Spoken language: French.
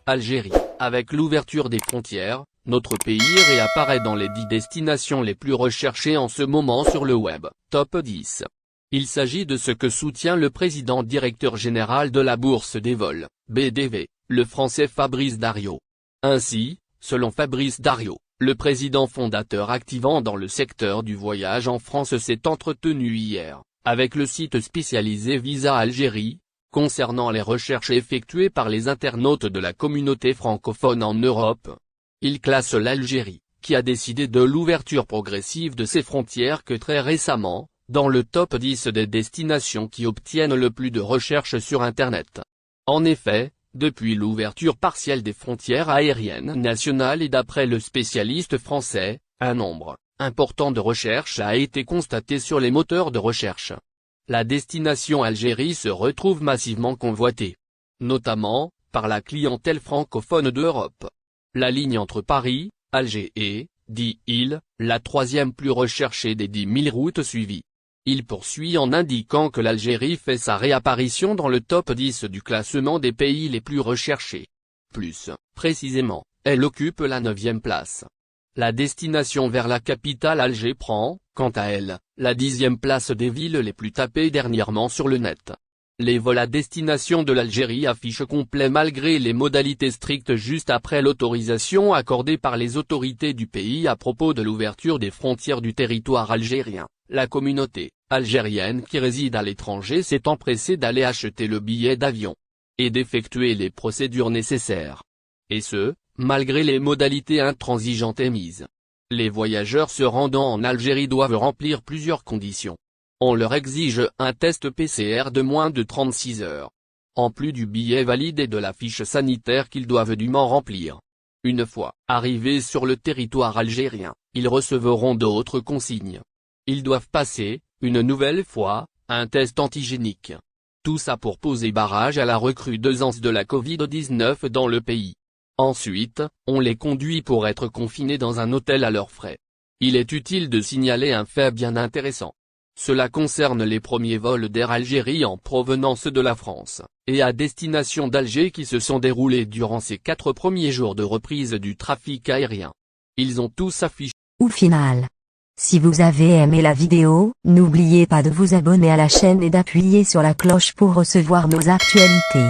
Algérie. Avec l'ouverture des frontières, notre pays réapparaît dans les 10 destinations les plus recherchées en ce moment sur le web. Top 10. Il s'agit de ce que soutient le président directeur général de la Bourse des vols, BDV, le français Fabrice Dariot. Ainsi, selon Fabrice Dariot, le président fondateur activant dans le secteur du voyage en France s'est entretenu hier, avec le site spécialisé Visa Algérie, concernant les recherches effectuées par les internautes de la communauté francophone en Europe. Il classe l'Algérie, qui a décidé de l'ouverture progressive de ses frontières que très récemment, dans le top 10 des destinations qui obtiennent le plus de recherches sur Internet. En effet, depuis l'ouverture partielle des frontières aériennes nationales et d'après le spécialiste français, un nombre important de recherches a été constaté sur les moteurs de recherche. La destination Algérie se retrouve massivement convoitée, notamment par la clientèle francophone d'Europe. La ligne entre Paris, Alger est, dit-il, la troisième plus recherchée des 10 000 routes suivies. Il poursuit en indiquant que l'Algérie fait sa réapparition dans le top 10 du classement des pays les plus recherchés. Plus précisément, elle occupe la 9e place. La destination vers la capitale Alger prend, quant à elle, la 10e place des villes les plus tapées dernièrement sur le net. Les vols à destination de l'Algérie affichent complet malgré les modalités strictes juste après l'autorisation accordée par les autorités du pays à propos de l'ouverture des frontières du territoire algérien. La communauté algérienne qui réside à l'étranger s'est empressée d'aller acheter le billet d'avion et d'effectuer les procédures nécessaires. Et ce, malgré les modalités intransigeantes émises. Les voyageurs se rendant en Algérie doivent remplir plusieurs conditions. On leur exige un test PCR de moins de 36 heures, en plus du billet valide et de la fiche sanitaire qu'ils doivent dûment remplir. Une fois arrivés sur le territoire algérien, ils recevront d'autres consignes. Ils doivent passer, une nouvelle fois, un test antigénique. Tout ça pour poser barrage à la recrudescence de la Covid-19 dans le pays. Ensuite, on les conduit pour être confinés dans un hôtel à leurs frais. Il est utile de signaler un fait bien intéressant. Cela concerne les premiers vols d'Air Algérie en provenance de la France, et à destination d'Alger qui se sont déroulés durant ces 4 premiers jours de reprise du trafic aérien. Ils ont tous affiché. Au final. Si vous avez aimé la vidéo, n'oubliez pas de vous abonner à la chaîne et d'appuyer sur la cloche pour recevoir nos actualités.